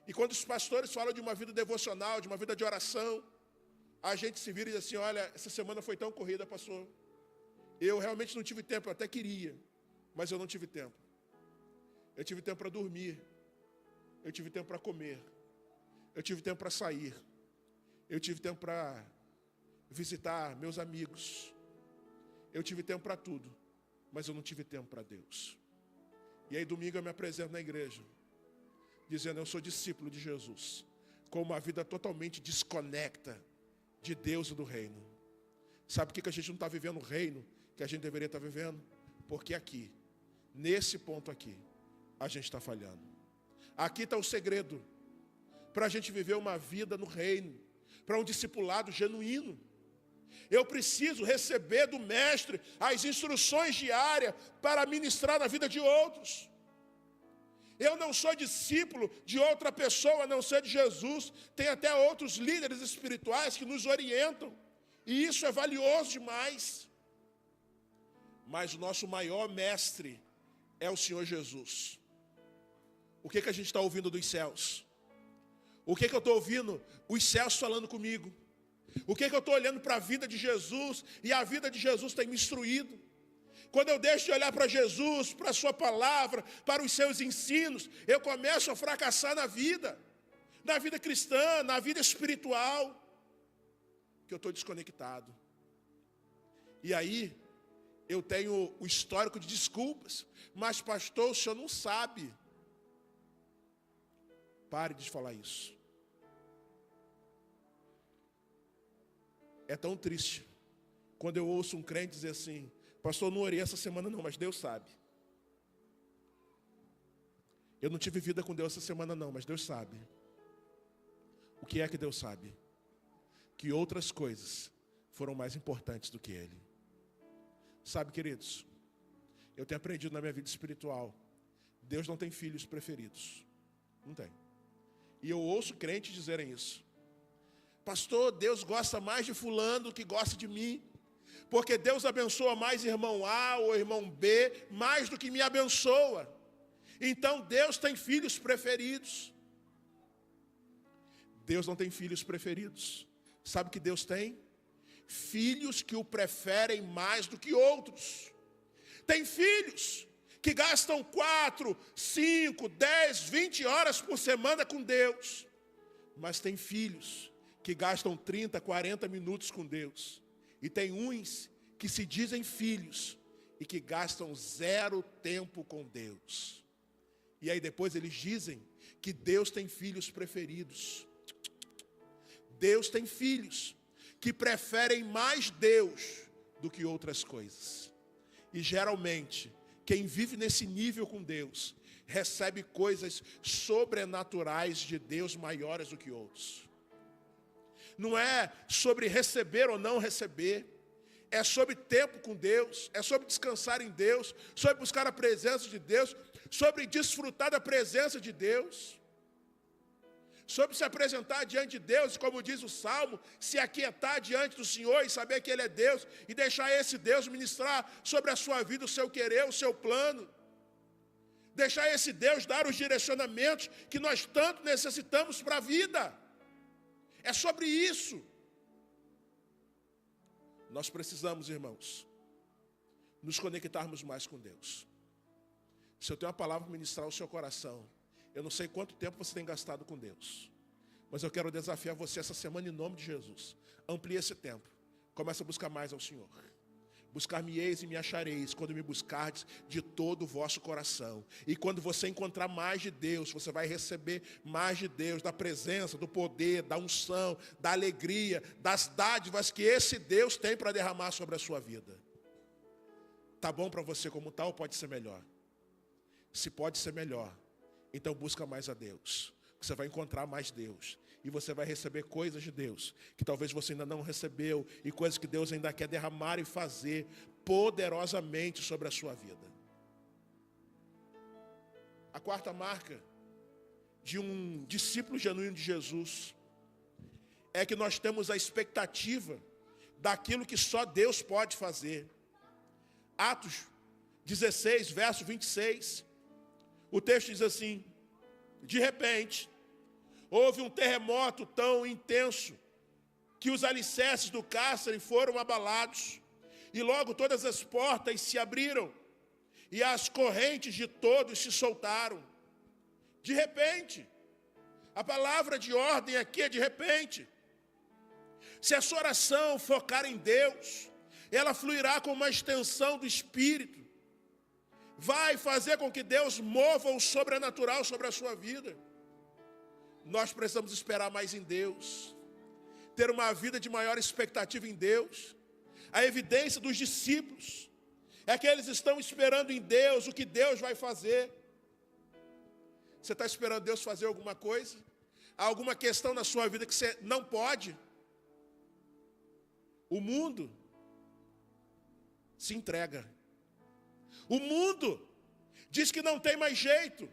E quando os pastores falam de uma vida devocional, de uma vida de oração, a gente se vira e diz assim, olha, essa semana foi tão corrida, pastor. Eu realmente não tive tempo, eu até queria, mas eu não tive tempo. Eu tive tempo para dormir. Eu tive tempo para comer. Eu tive tempo para sair. Eu tive tempo para visitar meus amigos. Eu tive tempo para tudo, mas eu não tive tempo para Deus. E aí domingo eu me apresento na igreja, dizendo, eu sou discípulo de Jesus, com uma vida totalmente desconecta de Deus e do reino. Sabe por que a gente não está vivendo o reino que a gente deveria estar vivendo? Porque aqui, nesse ponto aqui, a gente está falhando. Aqui está o segredo para a gente viver uma vida no reino, para um discipulado genuíno. Eu preciso receber do mestre as instruções diárias para ministrar na vida de outros. Eu não sou discípulo de outra pessoa a não ser de Jesus. Tem até outros líderes espirituais que nos orientam. E isso é valioso demais. Mas o nosso maior mestre é o Senhor Jesus. O que a gente está ouvindo dos céus? O que eu estou ouvindo? Os céus falando comigo. O que eu estou olhando para a vida de Jesus? E a vida de Jesus tem me instruído. Quando eu deixo de olhar para Jesus, para a sua palavra, para os seus ensinos, eu começo a fracassar na vida cristã, na vida espiritual, que eu estou desconectado. E aí, eu tenho o histórico de desculpas, mas pastor, o senhor não sabe. Pare de falar isso. É tão triste quando eu ouço um crente dizer assim, pastor, eu não orei essa semana não, mas Deus sabe. Eu não tive vida com Deus essa semana não, mas Deus sabe. O que é que Deus sabe? Que outras coisas foram mais importantes do que Ele. Sabe, queridos, eu tenho aprendido na minha vida espiritual, Deus não tem filhos preferidos. Não tem. E eu ouço crentes dizerem isso. Pastor, Deus gosta mais de fulano do que gosta de mim. Porque Deus abençoa mais irmão A ou irmão B, mais do que me abençoa. Então Deus tem filhos preferidos. Deus não tem filhos preferidos. Sabe o que Deus tem? Filhos que o preferem mais do que outros. Tem filhos que gastam 4, 5, 10, 20 horas por semana com Deus. Mas tem filhos que gastam 30, 40 minutos com Deus. E tem uns que se dizem filhos e que gastam 0 tempo com Deus. E aí depois eles dizem que Deus tem filhos preferidos. Deus tem filhos que preferem mais Deus do que outras coisas. E geralmente, quem vive nesse nível com Deus, recebe coisas sobrenaturais de Deus maiores do que outros. Não é sobre receber ou não receber, é sobre tempo com Deus, é sobre descansar em Deus, sobre buscar a presença de Deus, sobre desfrutar da presença de Deus, sobre se apresentar diante de Deus, como diz o Salmo, se aquietar diante do Senhor e saber que Ele é Deus, e deixar esse Deus ministrar sobre a sua vida o seu querer, o seu plano. Deixar esse Deus dar os direcionamentos que nós tanto necessitamos para a vida. É sobre isso. Nós precisamos, irmãos, nos conectarmos mais com Deus. Se eu tenho uma palavra para ministrar ao seu coração, eu não sei quanto tempo você tem gastado com Deus, mas eu quero desafiar você essa semana em nome de Jesus. Amplie esse tempo. Comece a buscar mais ao Senhor. Buscar-me-eis e me achareis, quando me buscardes de todo o vosso coração. E quando você encontrar mais de Deus, você vai receber mais de Deus, da presença, do poder, da unção, da alegria, das dádivas que esse Deus tem para derramar sobre a sua vida. Tá bom para você como tal ou pode ser melhor? Se pode ser melhor, então busca mais a Deus. Você vai encontrar mais Deus. E você vai receber coisas de Deus que talvez você ainda não recebeu. E coisas que Deus ainda quer derramar e fazer poderosamente sobre a sua vida. A quarta marca de um discípulo genuíno de Jesus é que nós temos a expectativa daquilo que só Deus pode fazer. Atos 16, verso 26. O texto diz assim: de repente, houve um terremoto tão intenso que os alicerces do cárcere foram abalados, e logo todas as portas se abriram, e as correntes de todos se soltaram. De repente, a palavra de ordem aqui é de repente. Se a sua oração focar em Deus, ela fluirá com uma extensão do Espírito, vai fazer com que Deus mova o sobrenatural sobre a sua vida. Nós precisamos esperar mais em Deus, ter uma vida de maior expectativa em Deus. A evidência dos discípulos é que eles estão esperando em Deus o que Deus vai fazer. Você está esperando Deus fazer alguma coisa? Há alguma questão na sua vida que você não pode? O mundo se entrega. O mundo diz que não tem mais jeito.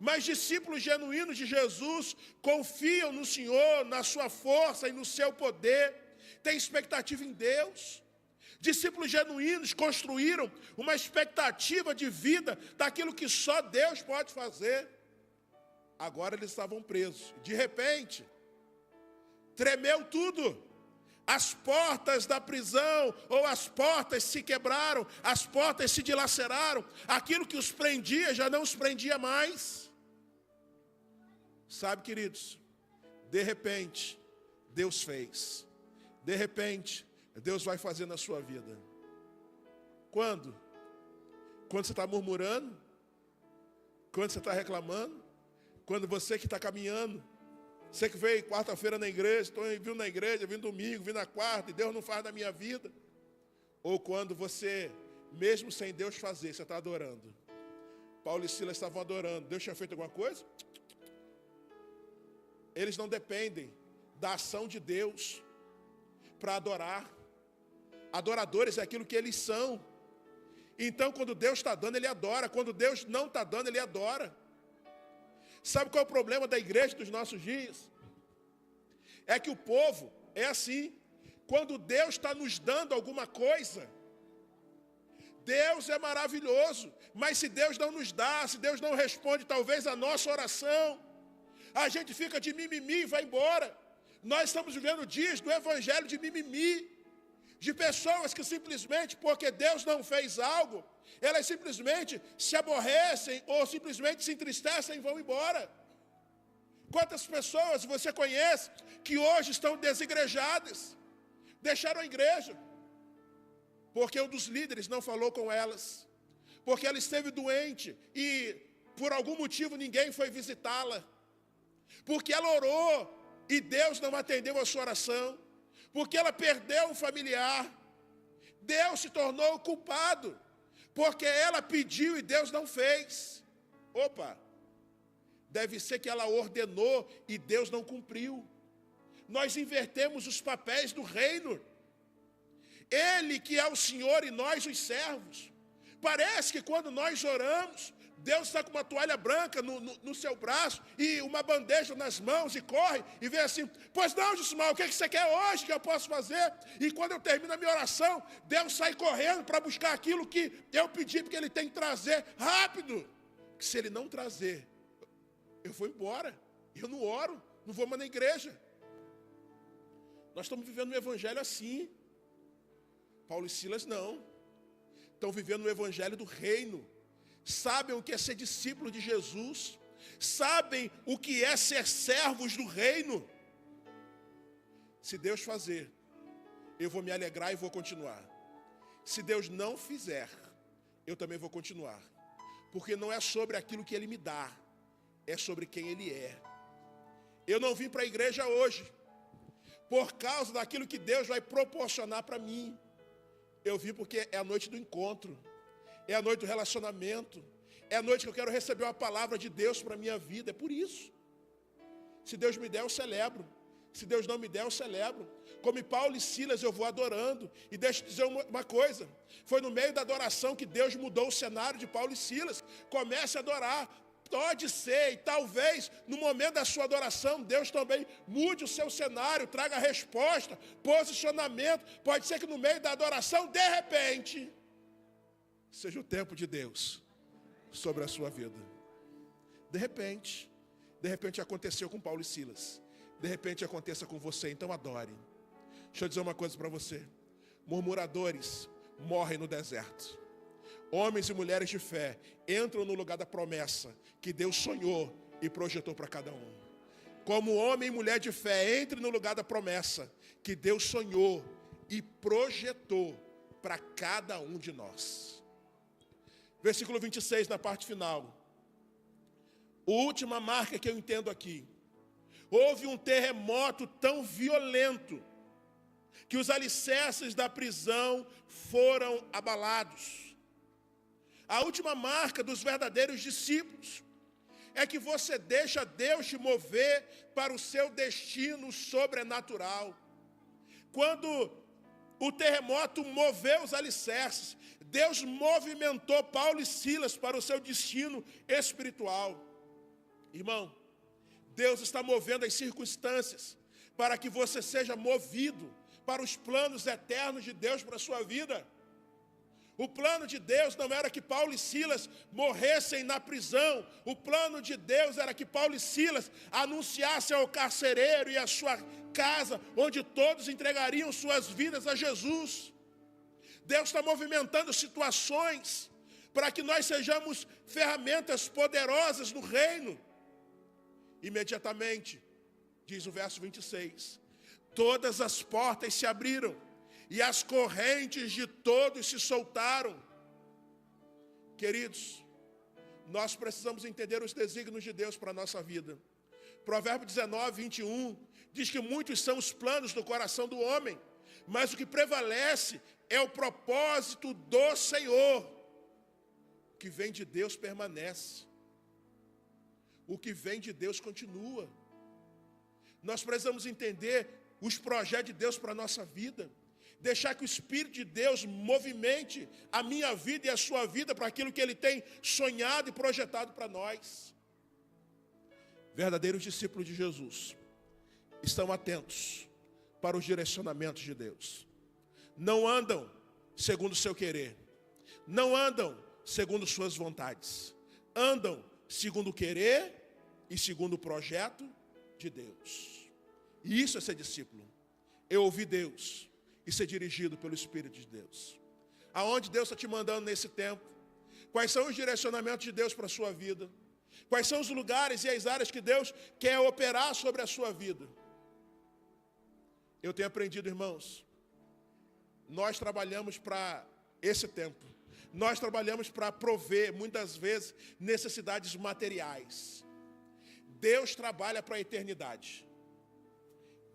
Mas discípulos genuínos de Jesus confiam no Senhor, na sua força e no seu poder, têm expectativa em Deus. Discípulos genuínos construíram uma expectativa de vida daquilo que só Deus pode fazer. Agora eles estavam presos. De repente, tremeu tudo. As portas da prisão, ou as portas se quebraram, as portas se dilaceraram. Aquilo que os prendia já não os prendia mais. Sabe, queridos, de repente, Deus fez. De repente, Deus vai fazer na sua vida. Quando? Quando você está murmurando? Quando você está reclamando? Quando você que está caminhando? Você que veio quarta-feira na igreja, estou vindo na igreja, vindo domingo, vindo na quarta, e Deus não faz na minha vida? Ou quando você, mesmo sem Deus fazer, você está adorando? Paulo e Silas estavam adorando. Deus tinha feito alguma coisa? Eles não dependem da ação de Deus para adorar. Adoradores é aquilo que eles são. Então, quando Deus está dando, ele adora. Quando Deus não está dando, ele adora. Sabe qual é o problema da igreja dos nossos dias? É que o povo é assim. Quando Deus está nos dando alguma coisa, Deus é maravilhoso. Mas se Deus não nos dá, se Deus não responde talvez a nossa oração, a gente fica de mimimi e vai embora. Nós estamos vivendo dias do evangelho de mimimi, de pessoas que simplesmente, porque Deus não fez algo, elas simplesmente se aborrecem ou simplesmente se entristecem e vão embora. Quantas pessoas você conhece que hoje estão desigrejadas, deixaram a igreja, porque um dos líderes não falou com elas, porque ela esteve doente e por algum motivo ninguém foi visitá-la, porque ela orou e Deus não atendeu a sua oração, porque ela perdeu um familiar. Deus se tornou culpado, porque ela pediu e Deus não fez. Opa, deve ser que ela ordenou e Deus não cumpriu. Nós invertemos os papéis do reino. Ele que é o Senhor e nós os servos. Parece que quando nós oramos, Deus está com uma toalha branca no seu braço e uma bandeja nas mãos e corre e vem assim: pois não, Jusmal, o que você quer hoje que eu posso fazer? E quando eu termino a minha oração, Deus sai correndo para buscar aquilo que eu pedi, porque Ele tem que trazer rápido. Que se Ele não trazer, eu vou embora, eu não oro, não vou mais na igreja. Nós estamos vivendo um evangelho assim. Paulo e Silas não. Estão vivendo o evangelho do reino. Sabem o que é ser discípulo de Jesus. Sabem o que é ser servos do reino. Se Deus fazer, eu vou me alegrar e vou continuar. Se Deus não fizer, eu também vou continuar. Porque não é sobre aquilo que Ele me dá, é sobre quem Ele é. Eu não vim para a igreja hoje por causa daquilo que Deus vai proporcionar para mim. Eu vim porque é a noite do encontro, é a noite do relacionamento, é a noite que eu quero receber uma palavra de Deus para a minha vida, é por isso. Se Deus me der, eu celebro. Se Deus não me der, eu celebro. Como Paulo e Silas, eu vou adorando. E deixa eu dizer uma coisa. Foi no meio da adoração que Deus mudou o cenário de Paulo e Silas. Comece a adorar. Pode ser, e talvez, no momento da sua adoração, Deus também mude o seu cenário, traga resposta, posicionamento. Pode ser que no meio da adoração, de repente, seja o tempo de Deus sobre a sua vida. De repente aconteceu com Paulo e Silas. De repente aconteça com você, então adore. Deixa eu dizer uma coisa para você. Murmuradores morrem no deserto. Homens e mulheres de fé entram no lugar da promessa que Deus sonhou e projetou para cada um. Como homem e mulher de fé, entre no lugar da promessa que Deus sonhou e projetou para cada um de nós. Versículo 26, na parte final. A última marca que eu entendo aqui. Houve um terremoto tão violento que os alicerces da prisão foram abalados. A última marca dos verdadeiros discípulos é que você deixa Deus te mover para o seu destino sobrenatural. Quando o terremoto moveu os alicerces, Deus movimentou Paulo e Silas para o seu destino espiritual. Irmão, Deus está movendo as circunstâncias para que você seja movido para os planos eternos de Deus para a sua vida. O plano de Deus não era que Paulo e Silas morressem na prisão. O plano de Deus era que Paulo e Silas anunciassem ao carcereiro e à sua casa, onde todos entregariam suas vidas a Jesus. Deus está movimentando situações para que nós sejamos ferramentas poderosas no reino. Imediatamente, diz o verso 26, todas as portas se abriram e as correntes de todos se soltaram. Queridos, nós precisamos entender os desígnios de Deus para a nossa vida. Provérbio 19, 21, diz que muitos são os planos do coração do homem, mas o que prevalece é o propósito do Senhor. O que vem de Deus permanece. O que vem de Deus continua. Nós precisamos entender os projetos de Deus para a nossa vida. Deixar que o Espírito de Deus movimente a minha vida e a sua vida para aquilo que Ele tem sonhado e projetado para nós. Verdadeiros discípulos de Jesus estão atentos para os direcionamentos de Deus. Não andam segundo o seu querer. Não andam segundo suas vontades. Andam segundo o querer e segundo o projeto de Deus. E isso é ser discípulo. Eu ouvir Deus e ser dirigido pelo Espírito de Deus. Aonde Deus está te mandando nesse tempo? Quais são os direcionamentos de Deus para a sua vida? Quais são os lugares e as áreas que Deus quer operar sobre a sua vida? Eu tenho aprendido, irmãos, nós trabalhamos para esse tempo. Nós trabalhamos para prover, muitas vezes, necessidades materiais. Deus trabalha para a eternidade.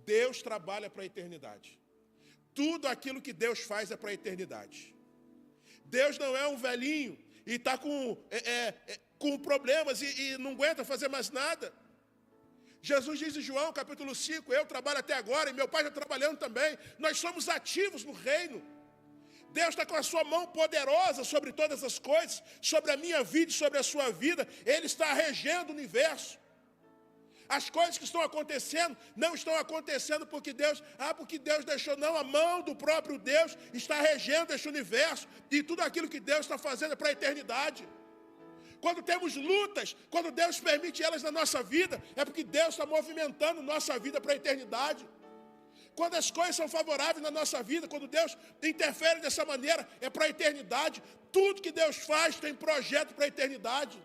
Deus trabalha para a eternidade. Tudo aquilo que Deus faz é para a eternidade. Deus não é um velhinho e está com problemas e não aguenta fazer mais nada. Jesus diz em João, capítulo 5, eu trabalho até agora e meu Pai está trabalhando também. Nós somos ativos no reino. Deus está com a sua mão poderosa sobre todas as coisas, sobre a minha vida e sobre a sua vida. Ele está regendo o universo. As coisas que estão acontecendo, não estão acontecendo porque Deus deixou, não. A mão do próprio Deus está regendo este universo. E tudo aquilo que Deus está fazendo é para a eternidade. Quando temos lutas, quando Deus permite elas na nossa vida, é porque Deus está movimentando nossa vida para a eternidade. Quando as coisas são favoráveis na nossa vida, quando Deus interfere dessa maneira, é para a eternidade. Tudo que Deus faz tem projeto para a eternidade.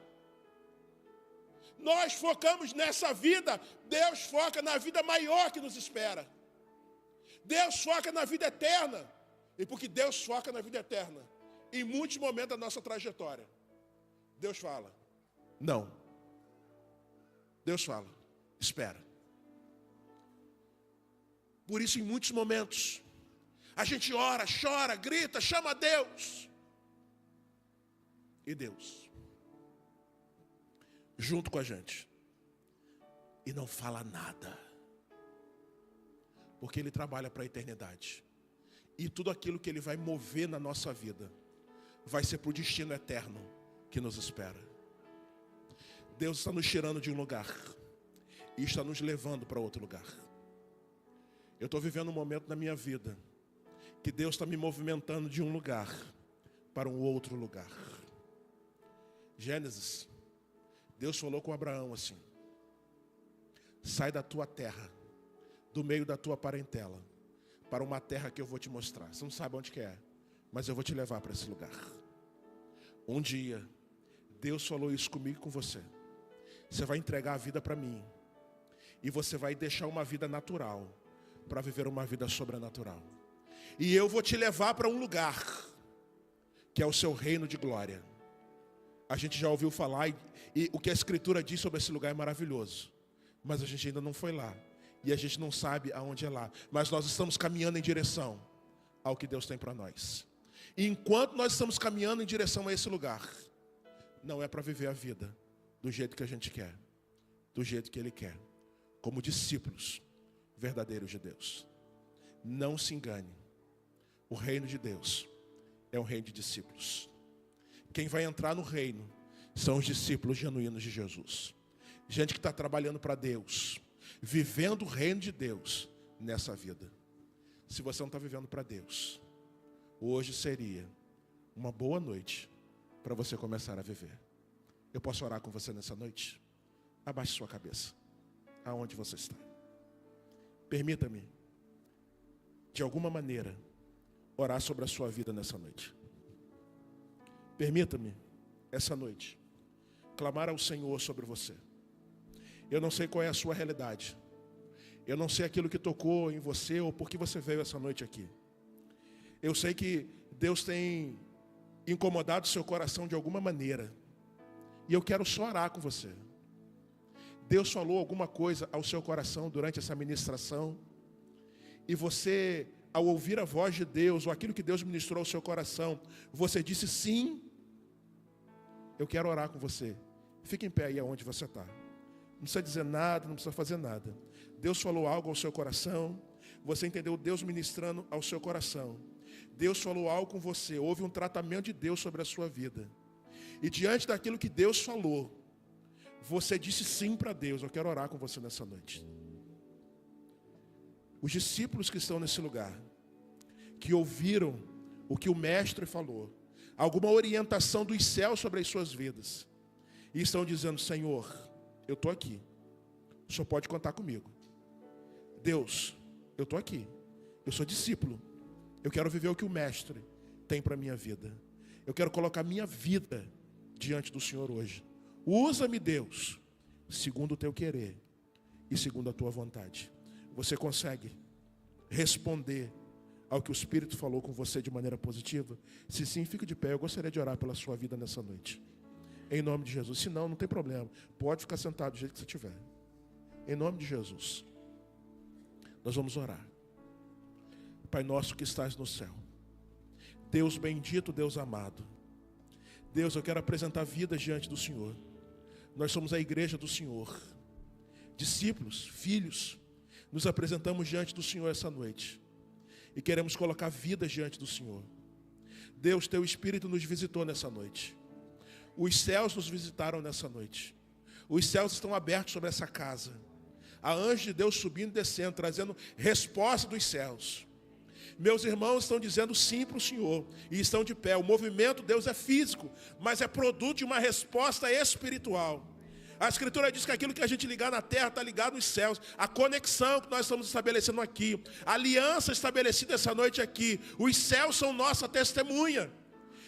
Nós focamos nessa vida, Deus foca na vida maior que nos espera. Deus foca na vida eterna. E porque Deus foca na vida eterna, em muitos momentos da nossa trajetória, Deus fala, não. Deus fala, espera. Por isso, em muitos momentos, a gente ora, chora, grita, chama a Deus. E Deus, junto com a gente, e não fala nada. Porque Ele trabalha para a eternidade. E tudo aquilo que Ele vai mover na nossa vida, vai ser para o destino eterno que nos espera. Deus está nos tirando de um lugar, e está nos levando para outro lugar. Eu estou vivendo um momento na minha vida que Deus está me movimentando de um lugar para um outro lugar. Gênesis, Deus falou com Abraão assim: sai da tua terra, do meio da tua parentela, para uma terra que eu vou te mostrar. Você não sabe onde que é, mas eu vou te levar para esse lugar. Um dia, Deus falou isso comigo e com você. Você vai entregar a vida para mim, e você vai deixar uma vida natural para viver uma vida sobrenatural. E eu vou te levar para um lugar que é o seu reino de glória. A gente já ouviu falar e o que a Escritura diz sobre esse lugar é maravilhoso. Mas a gente ainda não foi lá. E a gente não sabe aonde é lá. Mas nós estamos caminhando em direção ao que Deus tem para nós. E enquanto nós estamos caminhando em direção a esse lugar, não é para viver a vida do jeito que a gente quer, do jeito que Ele quer, como discípulos verdadeiros de Deus. Não se engane. O reino de Deus é um reino de discípulos. Quem vai entrar no reino são os discípulos genuínos de Jesus. Gente que está trabalhando para Deus, vivendo o reino de Deus nessa vida. Se você não está vivendo para Deus, hoje seria uma boa noite para você começar a viver. Eu posso orar com você nessa noite? Abaixe sua cabeça, aonde você está. Permita-me, de alguma maneira, orar sobre a sua vida nessa noite. Permita-me, essa noite, clamar ao Senhor sobre você. Eu não sei qual é a sua realidade. Eu não sei aquilo que tocou em você ou por que você veio essa noite aqui. Eu sei que Deus tem incomodado o seu coração de alguma maneira. E eu quero só orar com você. Deus falou alguma coisa ao seu coração durante essa ministração. E você, ao ouvir a voz de Deus, ou aquilo que Deus ministrou ao seu coração, você disse sim. Eu quero orar com você. Fique em pé aí aonde você está. Não precisa dizer nada, não precisa fazer nada. Deus falou algo ao seu coração. Você entendeu Deus ministrando ao seu coração. Deus falou algo com você. Houve um tratamento de Deus sobre a sua vida. E diante daquilo que Deus falou, você disse sim para Deus. Eu quero orar com você nessa noite. Os discípulos que estão nesse lugar, que ouviram o que o Mestre falou, alguma orientação dos céus sobre as suas vidas, e estão dizendo: Senhor, eu estou aqui, o Senhor pode contar comigo. Deus, eu estou aqui, eu sou discípulo, eu quero viver o que o Mestre tem para a minha vida. Eu quero colocar minha vida diante do Senhor hoje. Usa-me, Deus, segundo o teu querer e segundo a tua vontade. Você consegue responder ao que o Espírito falou com você de maneira positiva? Se sim, fique de pé. Eu gostaria de orar pela sua vida nessa noite, em nome de Jesus. Se não, não tem problema, pode ficar sentado do jeito que você estiver. Em nome de Jesus, nós vamos orar. Pai nosso que estás no céu, Deus bendito, Deus amado, Deus, eu quero apresentar vidas diante do Senhor. Nós somos a igreja do Senhor, discípulos, filhos. Nos apresentamos diante do Senhor essa noite e queremos colocar vidas diante do Senhor. Deus, teu Espírito nos visitou nessa noite. Os céus nos visitaram nessa noite. Os céus estão abertos sobre essa casa. Há anjos de Deus subindo e descendo, trazendo resposta dos céus. Meus irmãos estão dizendo sim para o Senhor e estão de pé. O movimento de Deus é físico, mas é produto de uma resposta espiritual. A Escritura diz que aquilo que a gente ligar na terra está ligado nos céus. A conexão que nós estamos estabelecendo aqui, a aliança estabelecida essa noite aqui, os céus são nossa testemunha.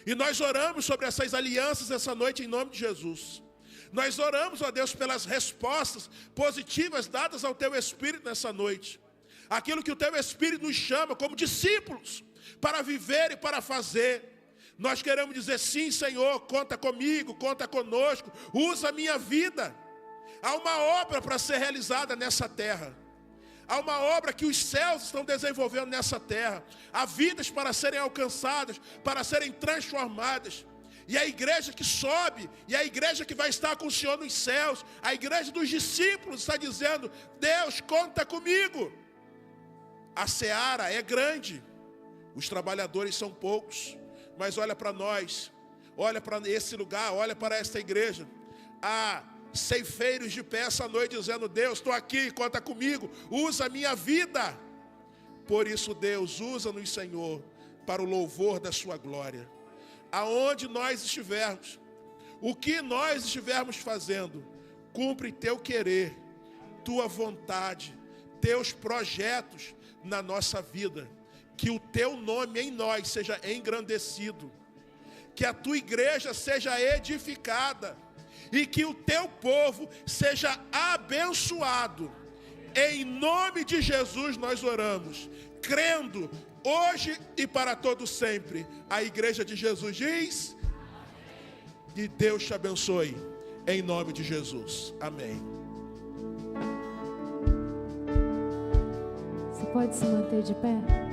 E nós oramos sobre essas alianças essa noite em nome de Jesus. Nós oramos, ó Deus, pelas respostas positivas dadas ao Teu Espírito nessa noite. Aquilo que o Teu Espírito nos chama como discípulos, para viver e para fazer. Nós queremos dizer, sim, Senhor, conta comigo, conta conosco, usa a minha vida. Há uma obra para ser realizada nessa terra. Há uma obra que os céus estão desenvolvendo nessa terra. Há vidas para serem alcançadas, para serem transformadas. E a igreja que sobe, e a igreja que vai estar com o Senhor nos céus, a igreja dos discípulos está dizendo, Deus, conta comigo. A seara é grande, os trabalhadores são poucos. Mas olha para nós, olha para esse lugar, olha para esta igreja. Há ceifeiros de pé essa noite dizendo, Deus, estou aqui, conta comigo, usa a minha vida. Por isso, Deus, usa-nos, Senhor, para o louvor da sua glória. Aonde nós estivermos, o que nós estivermos fazendo, cumpre teu querer, tua vontade, teus projetos na nossa vida. Que o teu nome em nós seja engrandecido, que a tua igreja seja edificada e que o teu povo seja abençoado. Em nome de Jesus nós oramos, crendo hoje e para todo sempre. A igreja de Jesus diz, e Deus te abençoe, em nome de Jesus. Amém. Você pode se manter de pé?